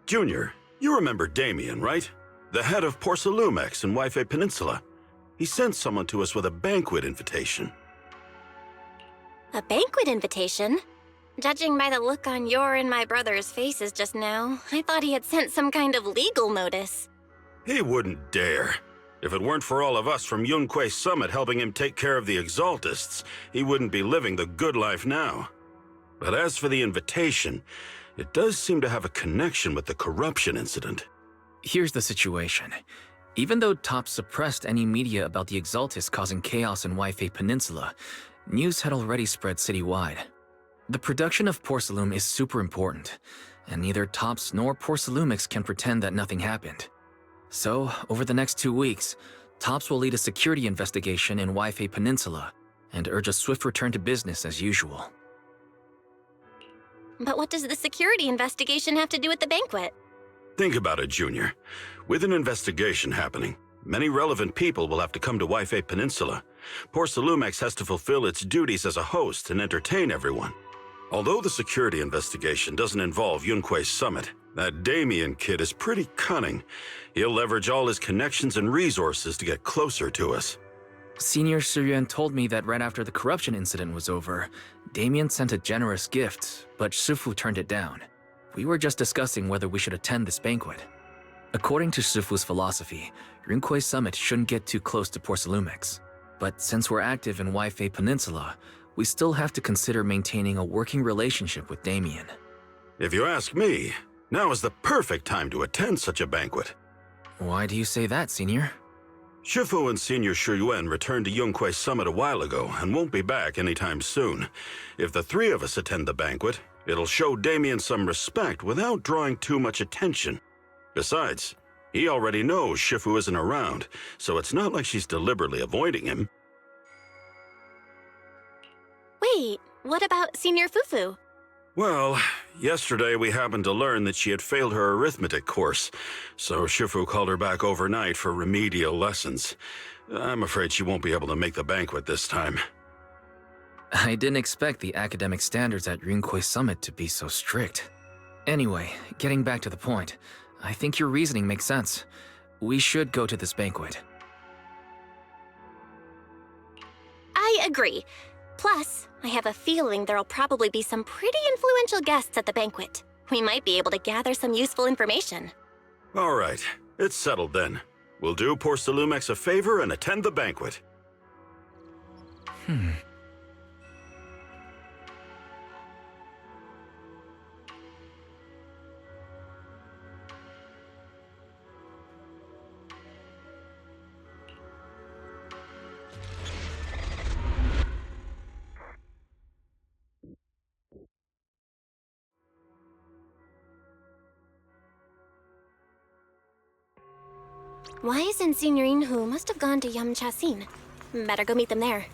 Junior, you remember Damien, right? The head of Porcelumex in Wife Peninsula. He sent someone to us with a banquet invitation. A banquet invitation? Judging by the look on your and my brother's faces just now, I thought he had sent some kind of legal notice. He wouldn't dare. If it weren't for all of us from Yunque Summit helping him take care of the Exaltists, he wouldn't be living the good life now. But as for the invitation, it does seem to have a connection with the corruption incident. Here's the situation. Even though Top suppressed any media about the Exaltists causing chaos in Wife Peninsula, news had already spread citywide. The production of Porcelume is super important, and neither Tops nor Porcelumix can pretend that nothing happened. So, over the next 2 weeks, Tops will lead a security investigation in Wife Peninsula and urge a swift return to business as usual. But what does the security investigation have to do with the banquet? Think about it, Junior. With an investigation happening, many relevant people will have to come to Wife Peninsula. Porcelumex has to fulfill its duties as a host and entertain everyone. Although the security investigation doesn't involve Yunque Summit, that Damien kid is pretty cunning. He'll leverage all his connections and resources to get closer to us. Senior Shiyuan told me that right after the corruption incident was over, Damien sent a generous gift, but Shifu turned it down. We were just discussing whether we should attend this banquet. According to Shifu's philosophy, Yunque Summit shouldn't get too close to Porcelumex. But since we're active in Wife Peninsula, we still have to consider maintaining a working relationship with Damien. If you ask me, now is the perfect time to attend such a banquet. Why do you say that, Senior? Shifu and Senior Shiyuan returned to Yunque Summit a while ago and won't be back anytime soon. If the three of us attend the banquet, it'll show Damien some respect without drawing too much attention. Besides, he already knows Shifu isn't around, so it's not like she's deliberately avoiding him. Wait, what about Senior Fufu? Well, yesterday we happened to learn that she had failed her arithmetic course, so Shifu called her back overnight for remedial lessons. I'm afraid she won't be able to make the banquet this time. I didn't expect the academic standards at Yunque Summit to be so strict. Anyway, getting back to the point, I think your reasoning makes sense. We should go to this banquet. I agree. Plus, I have a feeling there'll probably be some pretty influential guests at the banquet. We might be able to gather some useful information. All right, it's settled then. We'll do Porcelumex a favor and attend the banquet. Wise and Senior Inhu must have gone to Yamchasin. Better go meet them there.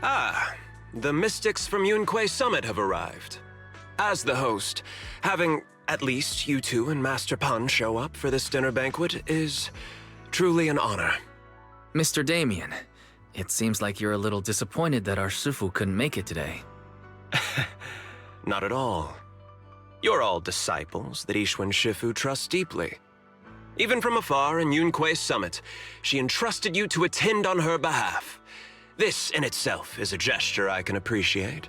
Ah, the mystics from Yunque Summit have arrived. As the host, having at least you two and Master Pan show up for this dinner banquet is truly an honor. Mr. Damien, it seems like you're a little disappointed that our Shifu couldn't make it today. Not at all. You're all disciples that Ishwan Shifu trusts deeply. Even from afar in Yunque Summit, she entrusted you to attend on her behalf. This in itself is a gesture I can appreciate.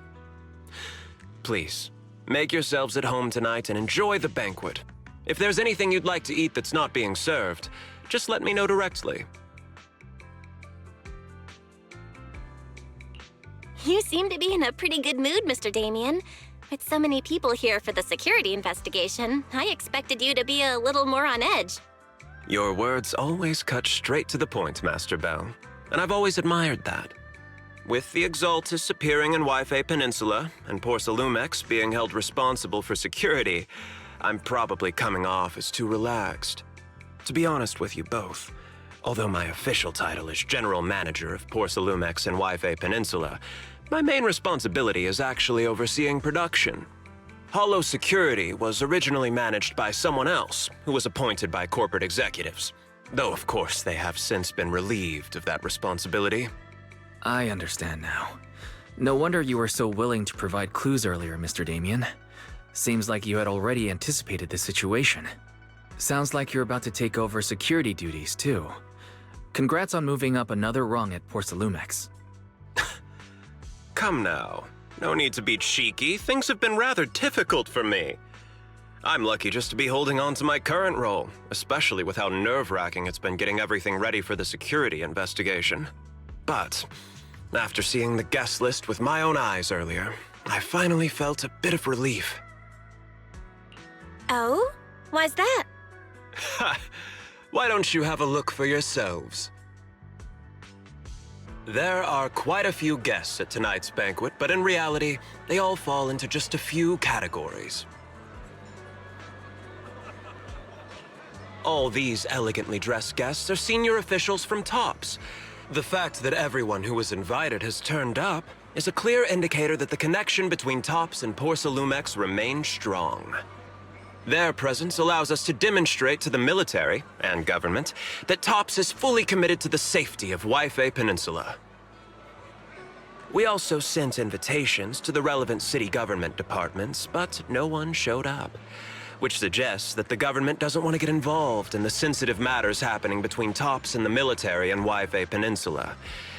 Please, make yourselves at home tonight and enjoy the banquet. If there's anything you'd like to eat that's not being served, just let me know directly. You seem to be in a pretty good mood, Mr. Damien. With so many people here for the security investigation, I expected you to be a little more on edge. Your words always cut straight to the point, Master Bell, and I've always admired that. With the Exaltus appearing in Wi-Fi Peninsula and Porcelumex being held responsible for security, I'm probably coming off as too relaxed. To be honest with you both, although my official title is General Manager of Porcelumex and Wi-Fi Peninsula, my main responsibility is actually overseeing production. Hollow Security was originally managed by someone else who was appointed by corporate executives, though of course they have since been relieved of that responsibility. I understand now. No wonder you were so willing to provide clues earlier, Mr. Damien. Seems like you had already anticipated the situation. Sounds like you're about to take over security duties, too. Congrats on moving up another rung at Porcelumex. Come now. No need to be cheeky. Things have been rather difficult for me. I'm lucky just to be holding on to my current role, especially with how nerve-wracking it's been getting everything ready for the security investigation. But after seeing the guest list with my own eyes earlier, I finally felt a bit of relief. Oh? Why's that? Ha! Why don't you have a look for yourselves? There are quite a few guests at tonight's banquet, but in reality, they all fall into just a few categories. All these elegantly dressed guests are senior officials from TOPS. The fact that everyone who was invited has turned up is a clear indicator that the connection between TOPS and Porcelumex remains strong. Their presence allows us to demonstrate to the military and government that TOPS is fully committed to the safety of Wi-Fi Peninsula. We also sent invitations to the relevant city government departments, but no one showed up, which suggests that the government doesn't want to get involved in the sensitive matters happening between TOPS and the military and Wi-Fi Peninsula.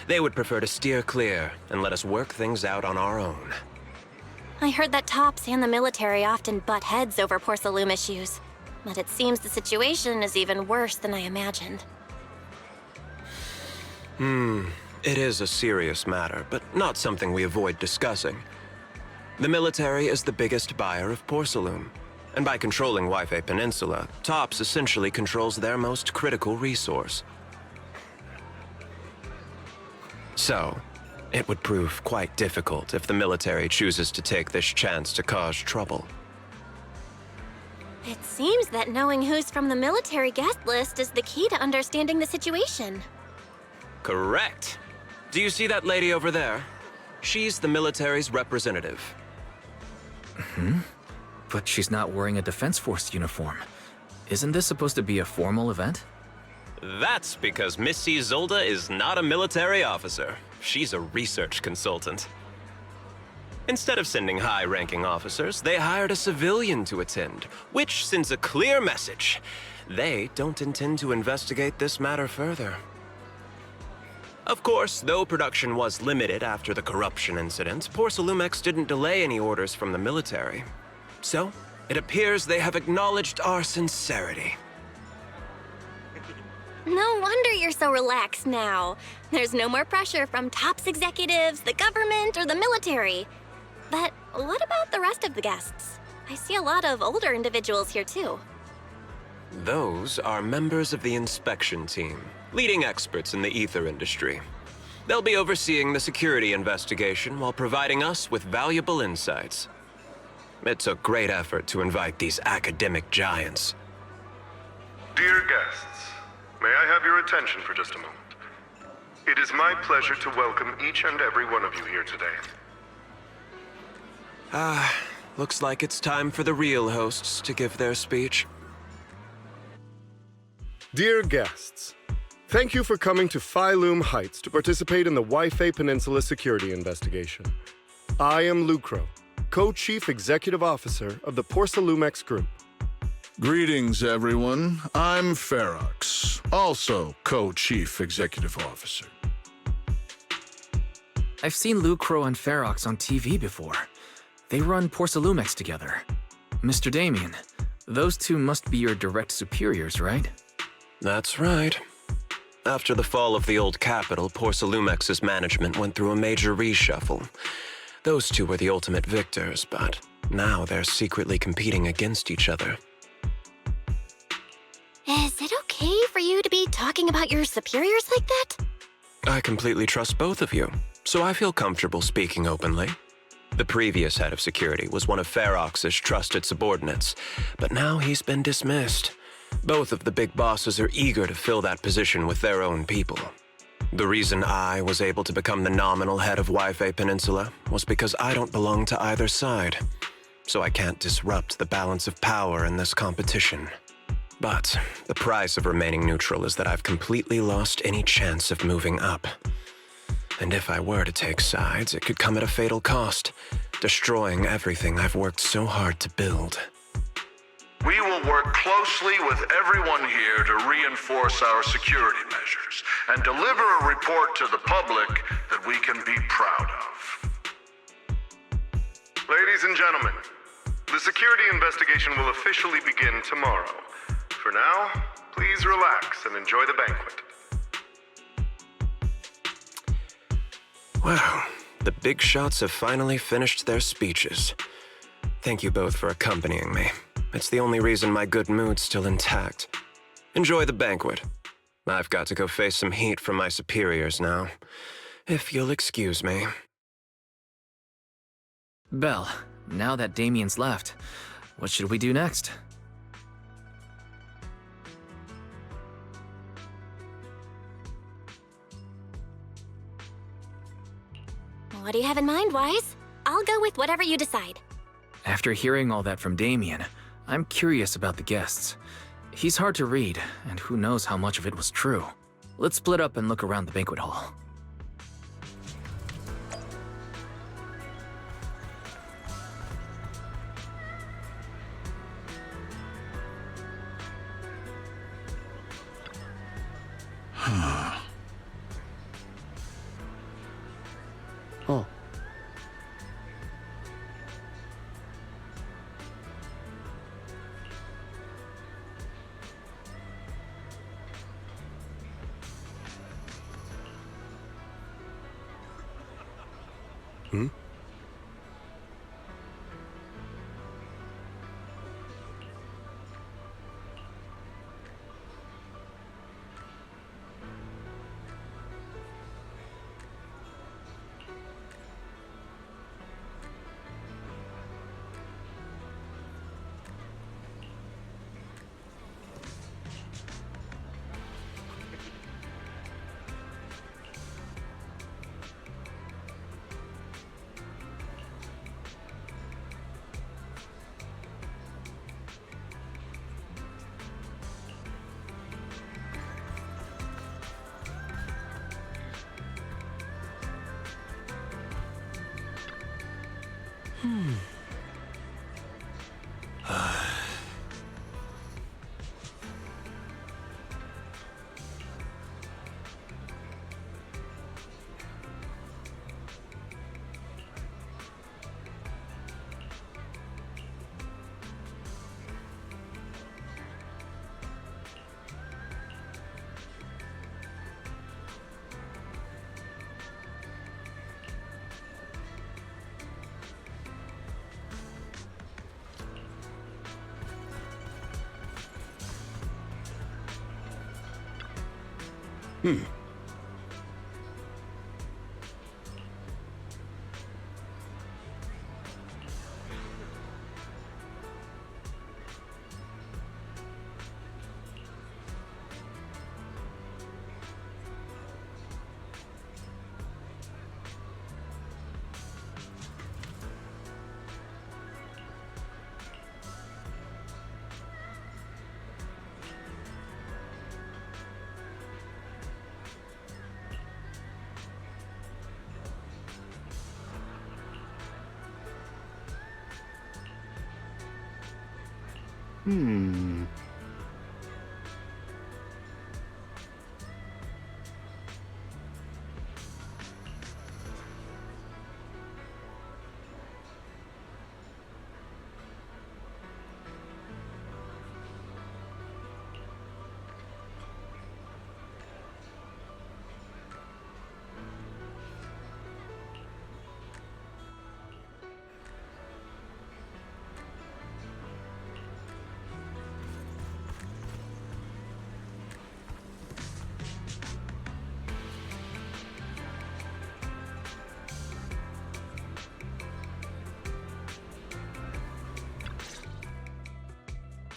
They would prefer to steer clear and let us work things out on our own. I heard that TOPS and the military often butt heads over Porcelume issues, but it seems the situation is even worse than I imagined. It is a serious matter, but not something we avoid discussing. The military is the biggest buyer of Porcelume, And by controlling Wi-Fi Peninsula, TOPS essentially controls their most critical resource. So, it would prove quite difficult if the military chooses to take this chance to cause trouble. It seems that knowing who's from the military guest list is the key to understanding the situation. Correct. Do you see that lady over there? She's the military's representative. But she's not wearing a Defense Force uniform. Isn't this supposed to be a formal event? That's because Missy Zolda is not a military officer. She's a research consultant. Instead of sending high-ranking officers, they hired a civilian to attend, which sends a clear message. They don't intend to investigate this matter further. Of course, though production was limited after the corruption incident, Porcelumex didn't delay any orders from the military. So, it appears they have acknowledged our sincerity. No wonder you're so relaxed now. There's no more pressure from TOPS executives, the government, or the military. But what about the rest of the guests? I see a lot of older individuals here too. Those are members of the inspection team, leading experts in the ether industry. They'll be overseeing the security investigation while providing us with valuable insights. It took great effort to invite these academic giants. Dear guests, may I have your attention for just a moment? It is my pleasure to welcome each and every one of you here today. Looks like it's time for the real hosts to give their speech. Dear guests, thank you for coming to Phylum Heights to participate in the Wi-Fi Peninsula security investigation. I am Lucro, Co-Chief Executive Officer of the Porcelumex Group. Greetings, everyone. I'm Ferox, also Co-Chief Executive Officer. I've seen Lucro and Ferox on TV before. They run Porcelumex together. Mr. Damien, those two must be your direct superiors, right? That's right. After the fall of the old capital, Porcelumex's management went through a major reshuffle. Those two were the ultimate victors, but now they're secretly competing against each other. Is it okay for you to be talking about your superiors like that? I completely trust both of you, so I feel comfortable speaking openly. The previous head of security was one of Ferox's trusted subordinates, but now he's been dismissed. Both of the big bosses are eager to fill that position with their own people. The reason I was able to become the nominal head of Wi-Fi Peninsula was because I don't belong to either side, so I can't disrupt the balance of power in this competition. But the price of remaining neutral is that I've completely lost any chance of moving up. And if I were to take sides, it could come at a fatal cost, destroying everything I've worked so hard to build. We will work closely with everyone here to reinforce our security measures and deliver a report to the public that we can be proud of. Ladies and gentlemen, the security investigation will officially begin tomorrow. For now, please relax and enjoy the banquet. Wow, the big shots have finally finished their speeches. Thank you both for accompanying me. It's the only reason my good mood's still intact. Enjoy the banquet. I've got to go face some heat from my superiors now. If you'll excuse me. Belle, now that Damien's left, what should we do next? What do you have in mind, Wise? I'll go with whatever you decide. After hearing all that from Damien, I'm curious about the guests. He's hard to read, and who knows how much of it was true. Let's split up and look around the banquet hall. Oh.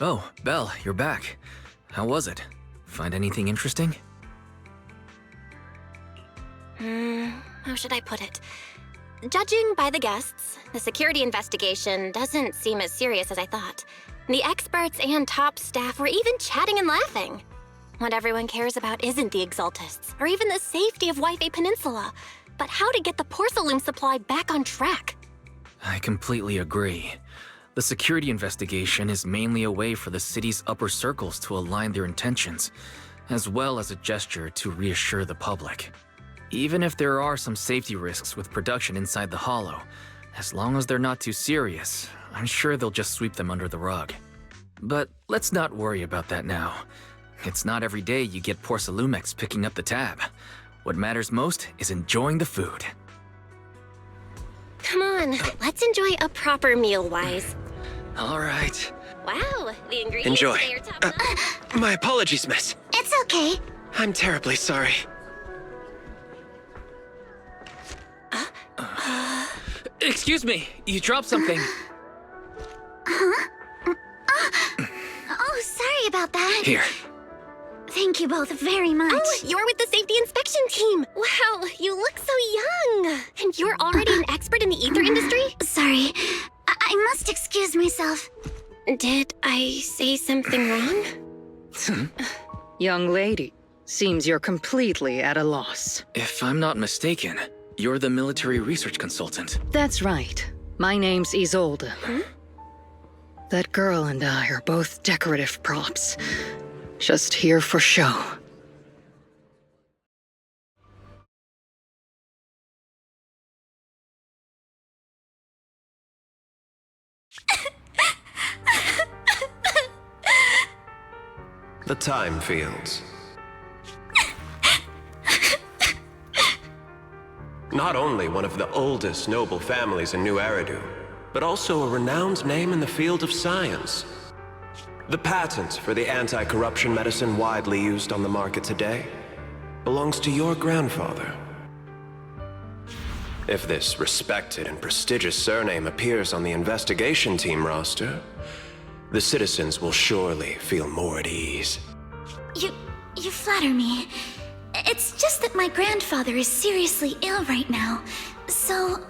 Oh, Belle, you're back. How was it? Find anything interesting? How should I put it? Judging by the guests, the security investigation doesn't seem as serious as I thought. The experts and top staff were even chatting and laughing. What everyone cares about isn't the Exaltists, or even the safety of Wi-Fi Peninsula, but how to get the porcelain supply back on track. I completely agree. The security investigation is mainly a way for the city's upper circles to align their intentions, as well as a gesture to reassure the public. Even if there are some safety risks with production inside the Hollow, as long as they're not too serious, I'm sure they'll just sweep them under the rug. But let's not worry about that now. It's not every day you get Porcelumex picking up the tab. What matters most is enjoying the food. Come on, let's enjoy a proper meal, Wise. All right. Wow, the ingredients Enjoy. today are top notch. My apologies, miss. It's okay. I'm terribly sorry. Excuse me, you dropped something. Oh, sorry about that. Here. Thank you both very much. Oh, you're with the safety inspection team. Wow, you look so young. And you're already an expert in the ether industry? Sorry, I must excuse myself. Did I say something wrong? Young lady, seems you're completely at a loss. If I'm not mistaken, you're the military research consultant. That's right. My name's Isolde. That girl and I are both decorative props. Just here for show. The time fields. Not only one of the oldest noble families in New Eridu, but also a renowned name in the field of science. The patent for the anti-corruption medicine widely used on the market today belongs to your grandfather. If this respected and prestigious surname appears on the investigation team roster, the citizens will surely feel more at ease. You flatter me. It's just that my grandfather is seriously ill right now, so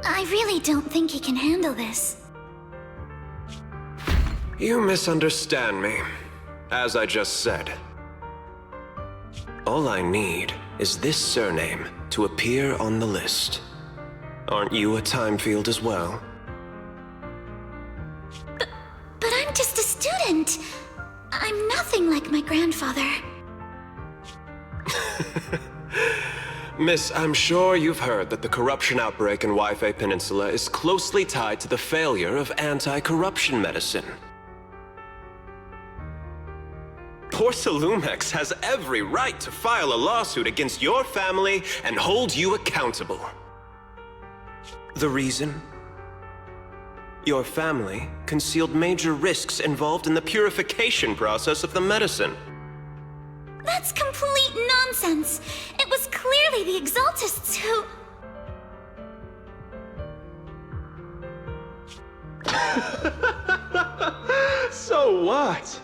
I really don't think he can handle this. You misunderstand me. As I just said, all I need is this surname to appear on the list. Aren't you a time field as well? But I'm just a student. I'm nothing like my grandfather. Miss, I'm sure you've heard that the corruption outbreak in Wi-Fi Peninsula is closely tied to the failure of anti-corruption medicine. Porcelumex has every right to file a lawsuit against your family and hold you accountable. The reason? Your family concealed major risks involved in the purification process of the medicine. That's complete nonsense. It was clearly the Exaltists who... So what?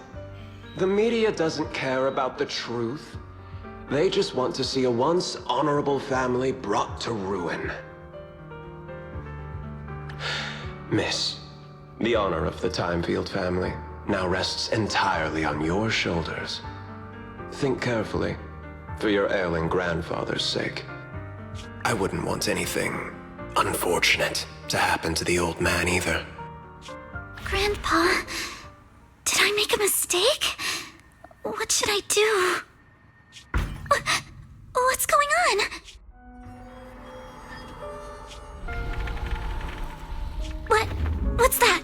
The media doesn't care about the truth. They just want to see a once honorable family brought to ruin. Miss, the honor of the Timefield family now rests entirely on your shoulders. Think carefully, for your ailing grandfather's sake. I wouldn't want anything unfortunate to happen to the old man either. Grandpa, did I make a mistake? What should I do? What's going on? What's that?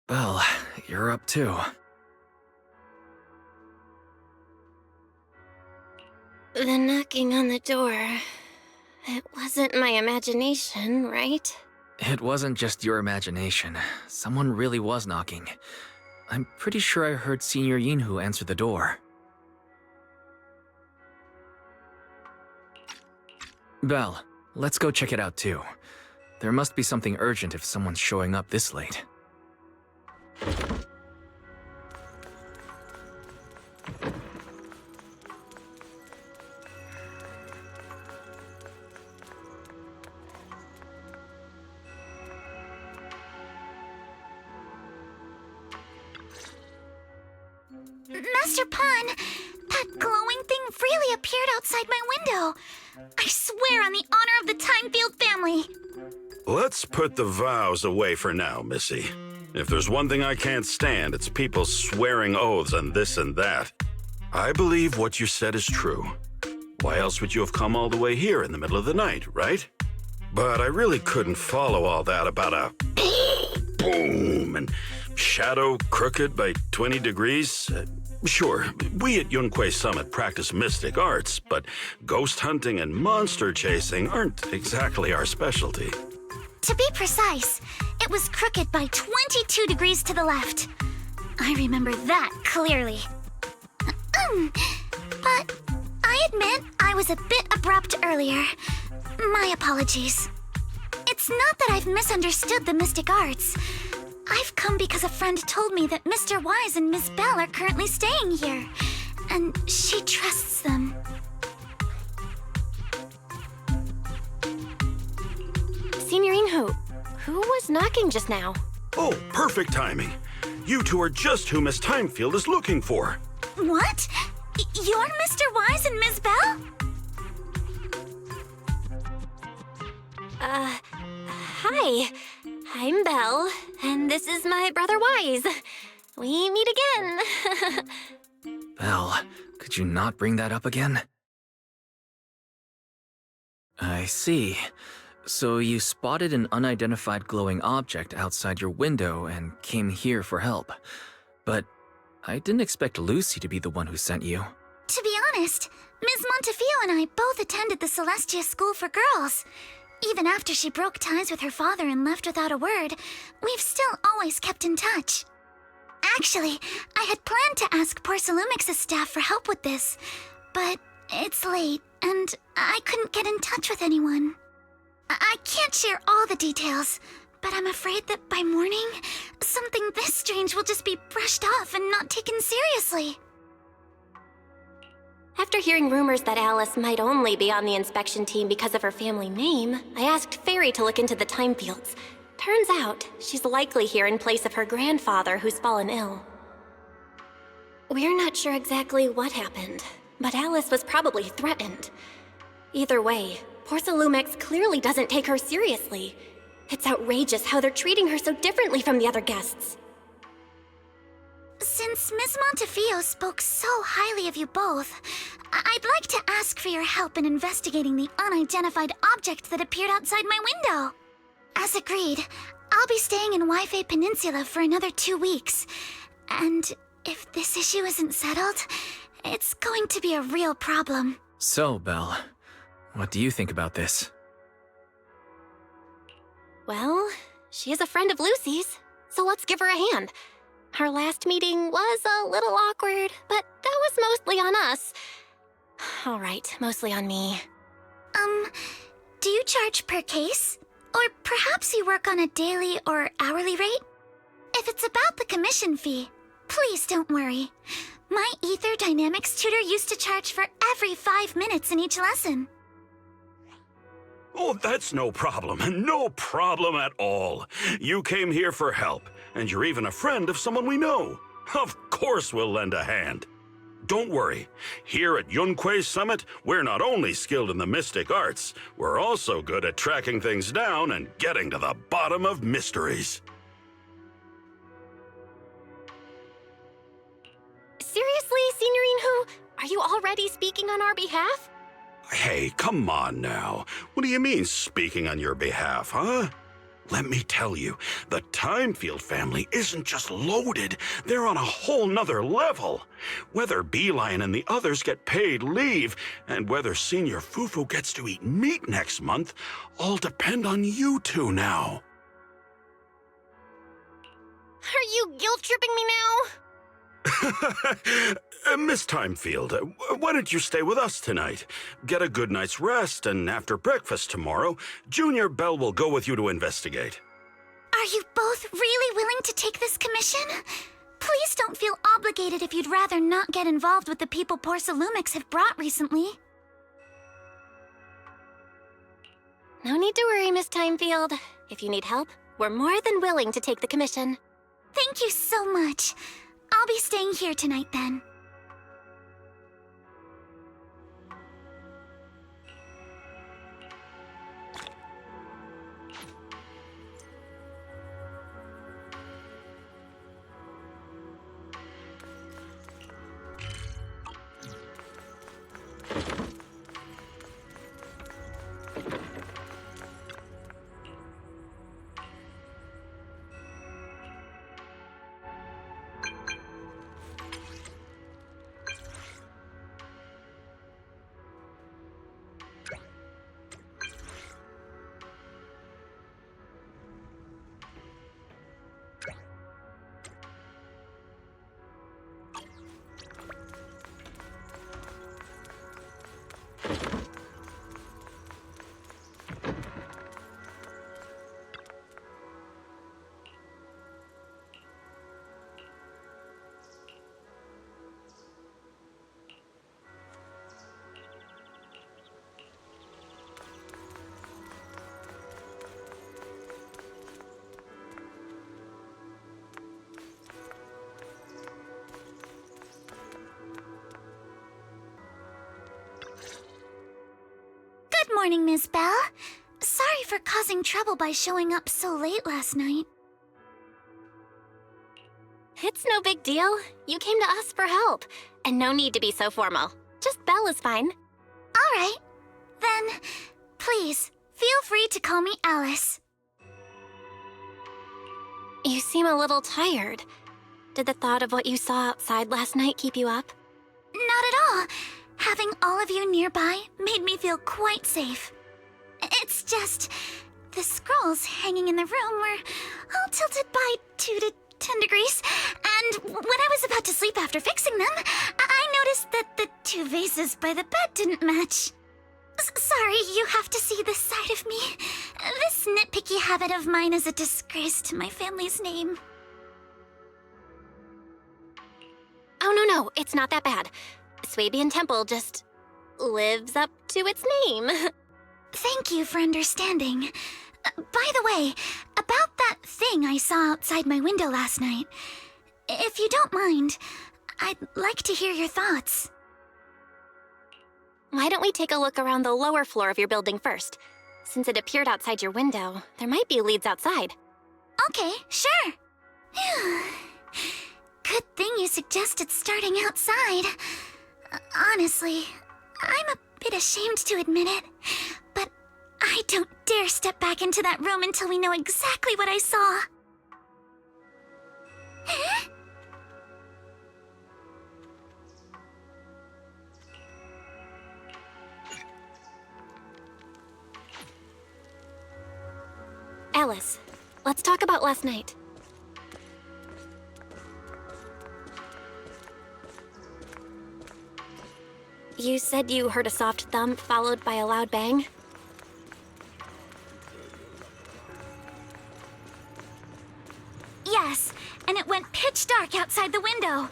Well, you're up too. The knocking on the door. It wasn't my imagination, right? It wasn't just your imagination. Someone really was knocking. I'm pretty sure I heard Senior Yinhu answer the door. Belle, let's go check it out too. There must be something urgent if someone's showing up this late. Master Pawn, that glowing thing really appeared outside my window. I swear on the honor of the Timefield family. Let's put the vows away for now, Missy. If there's one thing I can't stand, it's people swearing oaths on this and that. I believe what you said is true. Why else would you have come all the way here in the middle of the night, right? But I really couldn't follow all that about a boom and shadow crooked by 20 degrees. Sure, we at Yunquei Summit practice mystic arts, but ghost hunting and monster chasing aren't exactly our specialty. To be precise, it was crooked by 22 degrees to the left. I remember that clearly. But I admit I was a bit abrupt earlier. My apologies. It's not that I've misunderstood the mystic arts. I've come because a friend told me that Mr. Wise and Miss Bell are currently staying here, and she trusts them. Senior Yinhu, who was knocking just now? Oh, perfect timing. You two are just who Miss Timefield is looking for. What? You're Mr. Wise and Miss Bell? Hi. I'm Belle, and this is my brother Wise. We meet again. Belle, could you not bring that up again? I see. So you spotted an unidentified glowing object outside your window and came here for help. But I didn't expect Lucy to be the one who sent you. To be honest, Ms. Montefiore and I both attended the Celestia School for Girls. Even after she broke ties with her father and left without a word, we've still always kept in touch. Actually, I had planned to ask Porcelumix's staff for help with this, but it's late, and I couldn't get in touch with anyone. I can't share all the details, but I'm afraid that by morning, something this strange will just be brushed off and not taken seriously. After hearing rumors that Alice might only be on the inspection team because of her family name, I asked Fairy to look into the Timefields. Turns out, she's likely here in place of her grandfather who's fallen ill. We're not sure exactly what happened, but Alice was probably threatened. Either way, Porcelumex clearly doesn't take her seriously. It's outrageous how they're treating her so differently from the other guests. Since Ms. Montefiore spoke so highly of you both, I'd like to ask for your help in investigating the unidentified object that appeared outside my window. As agreed, I'll be staying in Wi-Fi Peninsula for another 2 weeks. And if this issue isn't settled, it's going to be a real problem. So, Belle, what do you think about this? Well, she is a friend of Lucy's, so let's give her a hand. Our last meeting was a little awkward, but that was mostly on us. All right, mostly on me. Do you charge per case? Or perhaps you work on a daily or hourly rate? If it's about the commission fee, please don't worry. My Ether Dynamics tutor used to charge for every 5 minutes in each lesson. Oh, that's no problem. No problem at all. You came here for help, and you're even a friend of someone we know. Of course we'll lend a hand. Don't worry. Here at Yunque's Summit, we're not only skilled in the mystic arts, we're also good at tracking things down and getting to the bottom of mysteries. Seriously, Signorine Hu? Are you already speaking on our behalf? Hey, come on now. What do you mean, speaking on your behalf, huh? Let me tell you, the Timefield family isn't just loaded, they're on a whole nother level. Whether Beeline and the others get paid leave, and whether Senior Fufu gets to eat meat next month, all depend on you two now. Are you guilt-tripping me now? Miss Timefield, why don't you stay with us tonight? Get a good night's rest, and after breakfast tomorrow, Junior Belle will go with you to investigate. Are you both really willing to take this commission? Please don't feel obligated if you'd rather not get involved with the people Porcelumex have brought recently. No need to worry, Miss Timefield. If you need help, we're more than willing to take the commission. Thank you so much. I'll be staying here tonight then. Good morning, Miss Belle. Sorry for causing trouble by showing up so late last night. It's no big deal. You came to us for help, and no need to be so formal. Just Belle is fine. All right. Then, please, feel free to call me Alice. You seem a little tired. Did the thought of what you saw outside last night keep you up? Not at all. Having all of you nearby made me feel quite safe. It's just, the scrolls hanging in the room were all tilted by 2 to 10 degrees, and when I was about to sleep after fixing them, I noticed that the 2 vases by the bed didn't match. Sorry, you have to see this side of me. This nitpicky habit of mine is a disgrace to my family's name. Oh, no, it's not that bad. Swabian Temple just lives up to its name. Thank you for understanding. By the way, about that thing I saw outside my window last night, if you don't mind, I'd like to hear your thoughts. Why don't we take a look around the lower floor of your building first? Since it appeared outside your window, there might be leads outside. Okay, sure. Good thing you suggested starting outside. Honestly, I'm a bit ashamed to admit it, but I don't dare step back into that room until we know exactly what I saw. Alice, let's talk about last night. You said you heard a soft thump followed by a loud bang? Yes, and it went pitch dark outside the window.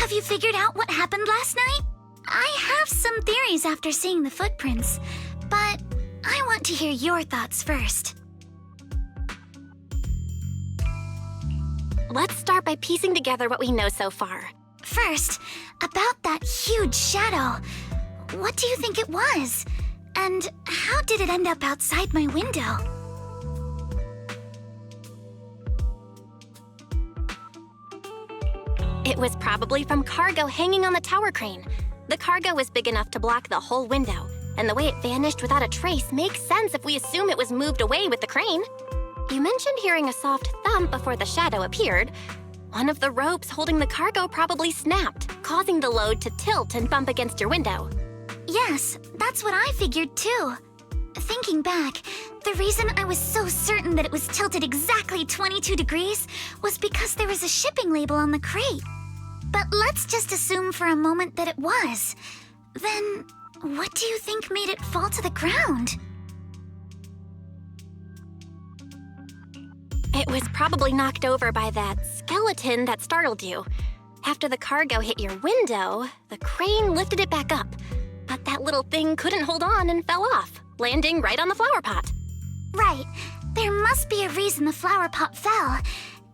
Have you figured out what happened last night? I have some theories after seeing the footprints, but I want to hear your thoughts first. Let's start by piecing together what we know so far. First, about that huge shadow. What do you think it was? And how did it end up outside my window? It was probably from cargo hanging on the tower crane. The cargo was big enough to block the whole window, and the way it vanished without a trace makes sense if we assume it was moved away with the crane. You mentioned hearing a soft thump before the shadow appeared. One of the ropes holding the cargo probably snapped, causing the load to tilt and bump against your window. Yes, that's what I figured too. Thinking back, the reason I was so certain that it was tilted exactly 22 degrees was because there was a shipping label on the crate. But let's just assume for a moment that it was. Then, what do you think made it fall to the ground? It was probably knocked over by that skeleton that startled you. After the cargo hit your window, the crane lifted it back up. But that little thing couldn't hold on and fell off, landing right on the flower pot. Right. There must be a reason the flower pot fell.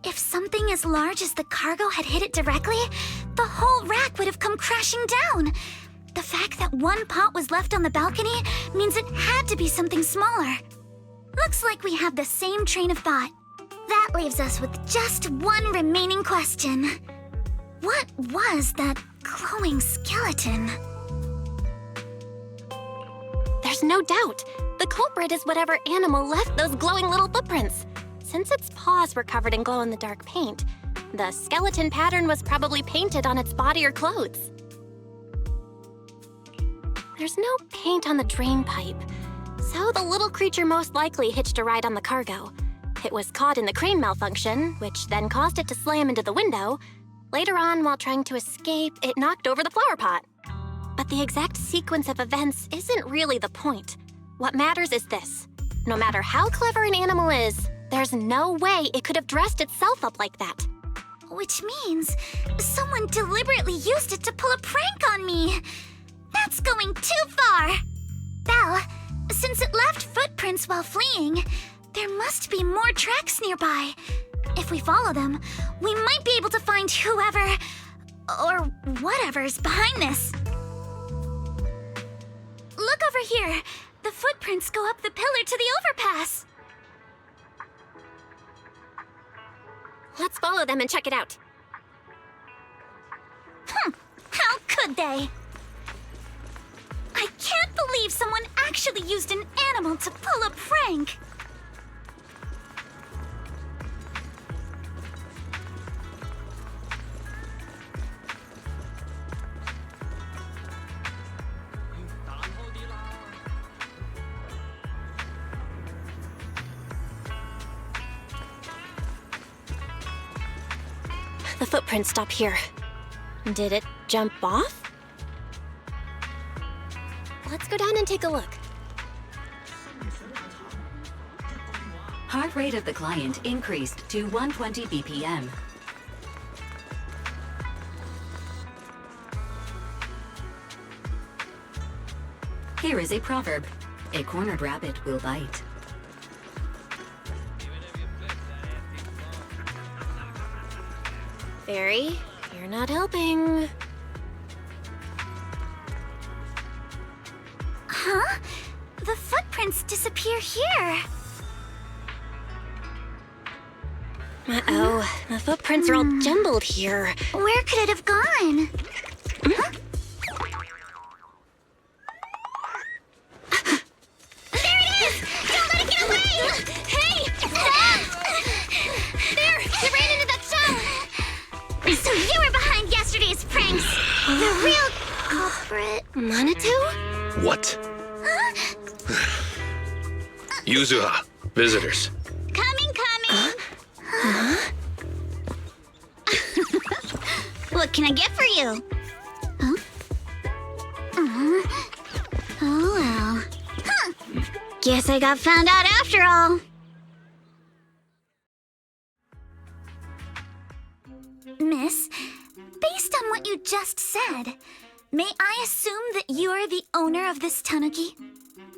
If something as large as the cargo had hit it directly, the whole rack would have come crashing down. The fact that one pot was left on the balcony means it had to be something smaller. Looks like we have the same train of thought. That leaves us with just one remaining question. What was that glowing skeleton? There's no doubt. The culprit is whatever animal left those glowing little footprints. Since its paws were covered in glow-in-the-dark paint, the skeleton pattern was probably painted on its body or clothes. There's no paint on the drain pipe, so the little creature most likely hitched a ride on the cargo. It was caught in the crane malfunction, which then caused it to slam into the window. Later on, while trying to escape, it knocked over the flower pot. But the exact sequence of events isn't really the point. What matters is this. No matter how clever an animal is, there's no way it could have dressed itself up like that. Which means someone deliberately used it to pull a prank on me. That's going too far. Belle, since it left footprints while fleeing, there must be more tracks nearby. If we follow them, we might be able to find whoever or whatever's behind this. Look over here. The footprints go up the pillar to the overpass. Let's follow them and check it out. How could they? I can't believe someone actually used an animal to pull a prank. The footprints stop here. Did it jump off? Let's go down and take a look. Heart rate of the client increased to 120 BPM. Here is a proverb. A cornered rabbit will bite. Fairy, you're not helping. Huh? The footprints disappear here. Uh-oh, the footprints are all jumbled here. Where could it have gone? Huh? There it is! Don't let it get away! Hey! There! It ran into that shell! So you were behind yesterday's pranks! The real culprit. Manitou? What? Yuzuha, visitors. Coming! What can I get for you? Huh? Oh well. Huh. Guess I got found out after all. Miss, based on what you just said, may I assume that you are the owner of this tanuki?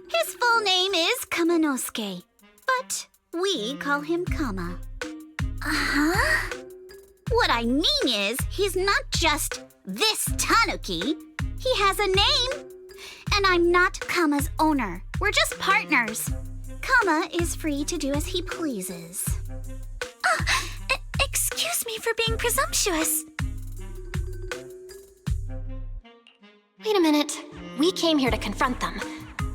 His full name is Kamanosuke, but we call him Kama. Uh-huh. What I mean is, he's not just this tanuki. He has a name. And I'm not Kama's owner. We're just partners. Kama is free to do as he pleases. Excuse me for being presumptuous. Wait a minute. We came here to confront them.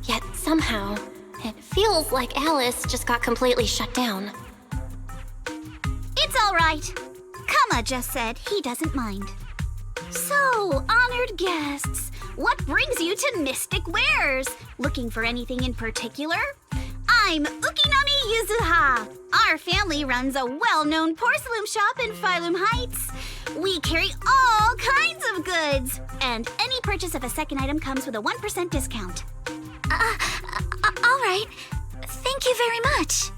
Yet somehow, it feels like Alice just got completely shut down. It's all right. Kama just said he doesn't mind. So, honored guests, what brings you to Mystic Wares? Looking for anything in particular? I'm Ukinami Yuzuha. Our family runs a well-known porcelain shop in Phylum Heights. We carry all kinds of goods, and any purchase of a second item comes with a 1% discount. All right. Thank you very much.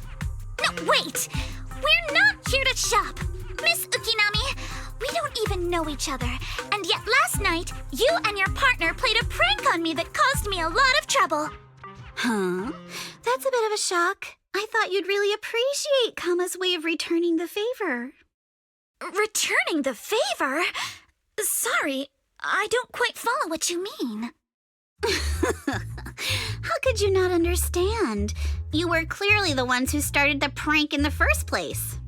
No, wait! We're not here to shop! Miss Ukinami, we don't even know each other, and yet last night, you and your partner played a prank on me that caused me a lot of trouble. Huh? That's a bit of a shock. I thought you'd really appreciate Kama's way of returning the favor. Returning the favor? Sorry, I don't quite follow what you mean. How could you not understand? You were clearly the ones who started the prank in the first place.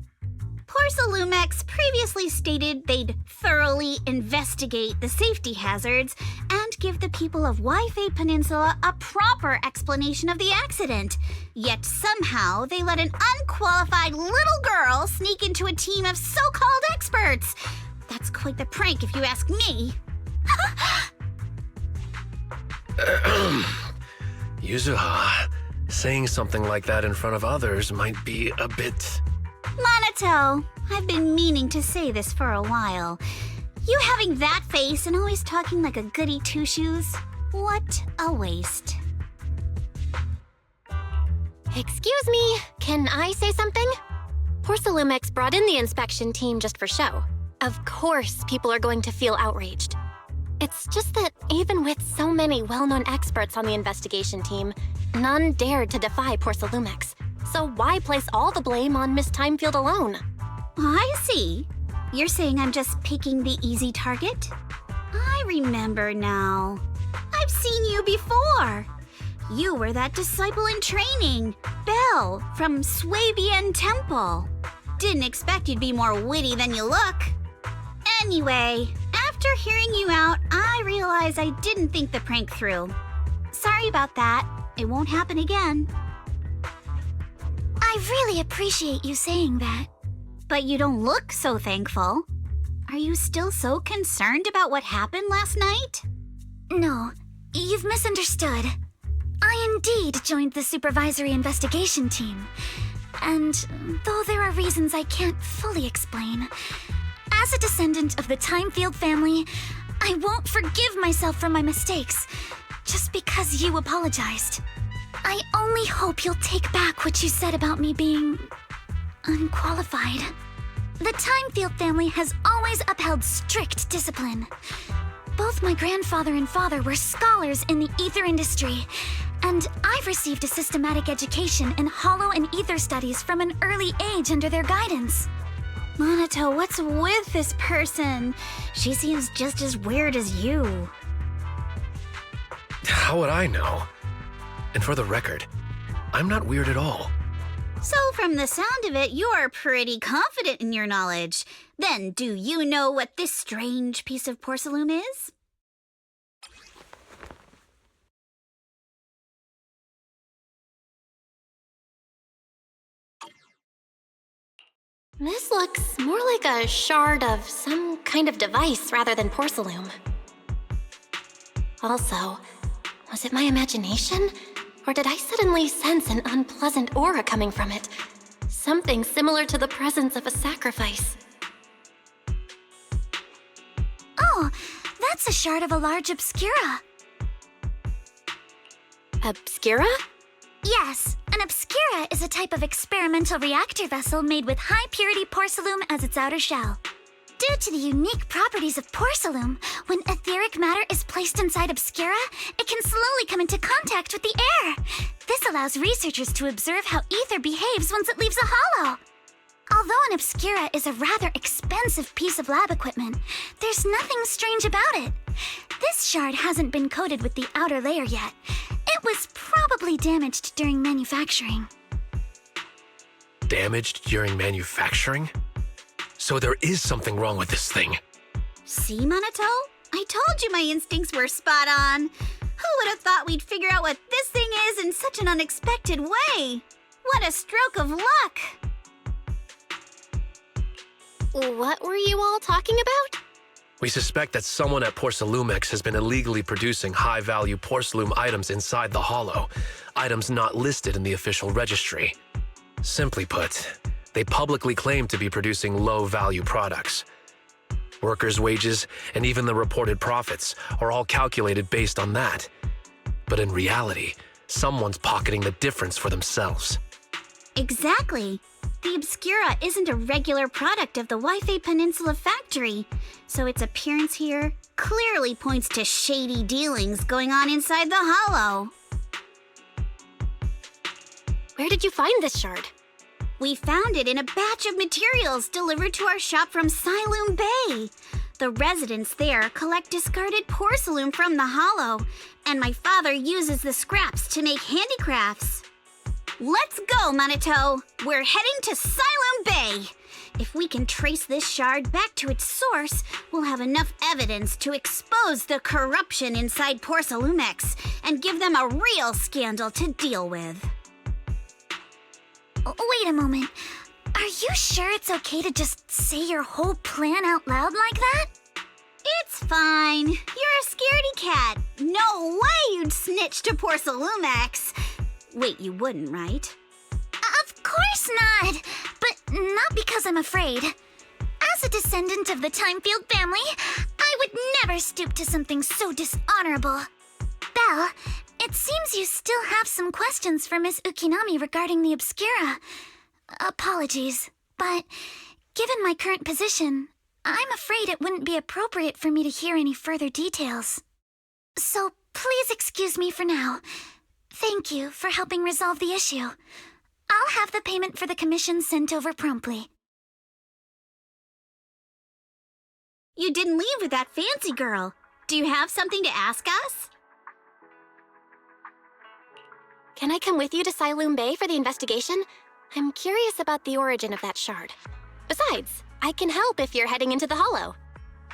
Porcelumex previously stated they'd thoroughly investigate the safety hazards and give the people of Wi-Fi Peninsula a proper explanation of the accident. Yet somehow they let an unqualified little girl sneak into a team of so-called experts. That's quite the prank if you ask me. Yuzuha, saying something like that in front of others might be a bit... Monato, I've been meaning to say this for a while. You having that face and always talking like a goody two-shoes? What a waste. Excuse me, can I say something? Porcelumex brought in the inspection team just for show. Of course people are going to feel outraged. It's just that even with so many well-known experts on the investigation team, none dared to defy Porcelumex. So why place all the blame on Miss Timefield alone? I see. You're saying I'm just picking the easy target? I remember now. I've seen you before. You were that disciple in training, Belle, from Swabian Temple. Didn't expect you'd be more witty than you look. Anyway, after hearing you out, I realized I didn't think the prank through. Sorry about that. It won't happen again. I really appreciate you saying that. But you don't look so thankful. Are you still so concerned about what happened last night? No, you've misunderstood. I indeed joined the supervisory investigation team. And though there are reasons I can't fully explain, as a descendant of the Timefield family, I won't forgive myself for my mistakes just because you apologized. I only hope you'll take back what you said about me being unqualified. The Timefield family has always upheld strict discipline. Both my grandfather and father were scholars in the ether industry, and I've received a systematic education in hollow and ether studies from an early age under their guidance. Monato, what's with this person? She seems just as weird as you. How would I know? And for the record, I'm not weird at all. So from the sound of it, you're pretty confident in your knowledge. Then do you know what this strange piece of porcelain is? This looks more like a shard of some kind of device rather than porcelain. Also, was it my imagination? Or did I suddenly sense an unpleasant aura coming from it? Something similar to the presence of a sacrifice. Oh, that's a shard of a large obscura. Obscura? Yes, an obscura is a type of experimental reactor vessel made with high-purity porcelain as its outer shell. Due to the unique properties of porcelain, when etheric matter is placed inside obscura, it can slowly come into contact with the air. This allows researchers to observe how ether behaves once it leaves a hollow. Although an obscura is a rather expensive piece of lab equipment, there's nothing strange about it. This shard hasn't been coated with the outer layer yet. It was probably damaged during manufacturing. Damaged during manufacturing? So there is something wrong with this thing. See, Monato? I told you my instincts were spot on. Who would have thought we'd figure out what this thing is in such an unexpected way? What a stroke of luck! What were you all talking about? We suspect that someone at Porcelumex has been illegally producing high-value porcelain items inside the hollow, items not listed in the official registry. Simply put, they publicly claim to be producing low-value products. Workers' wages and even the reported profits are all calculated based on that. But in reality, someone's pocketing the difference for themselves. Exactly. The Obscura isn't a regular product of the Wi-Fi Peninsula factory, so its appearance here clearly points to shady dealings going on inside the Hollow. Where did you find this shard? We found it in a batch of materials delivered to our shop from Siloom Bay. The residents there collect discarded porcelain from the Hollow, and my father uses the scraps to make handicrafts. Let's go, Manito! We're heading to Siloom Bay! If we can trace this shard back to its source, we'll have enough evidence to expose the corruption inside Porcelumex and give them a real scandal to deal with. Wait a moment. Are you sure it's okay to just say your whole plan out loud like that? It's fine. You're a scaredy cat. No way you'd snitch to Porcelumex. Wait, you wouldn't, right? Of course not! But not because I'm afraid. As a descendant of the Timefield family, I would never stoop to something so dishonorable. Belle, it seems you still have some questions for Miss Ukinami regarding the Obscura. Apologies, but given my current position, I'm afraid it wouldn't be appropriate for me to hear any further details. So please excuse me for now. Thank you for helping resolve the issue. I'll have the payment for the commission sent over promptly. You didn't leave with that fancy girl. Do you have something to ask us? Can I come with you to Siloom Bay for the investigation? I'm curious about the origin of that shard. Besides, I can help if you're heading into the Hollow.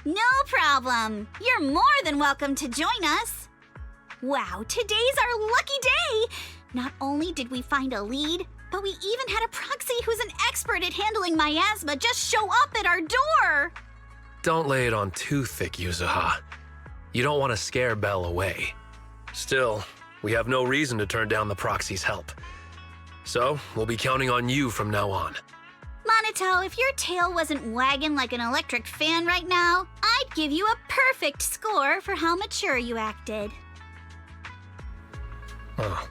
No problem. You're more than welcome to join us. Wow, today's our lucky day! Not only did we find a lead, but we even had a proxy who's an expert at handling miasma just show up at our door! Don't lay it on too thick, Yuzuha. You don't want to scare Belle away. Still, we have no reason to turn down the proxy's help. So, we'll be counting on you from now on. Manito, if your tail wasn't wagging like an electric fan right now, I'd give you a perfect score for how mature you acted. Oh,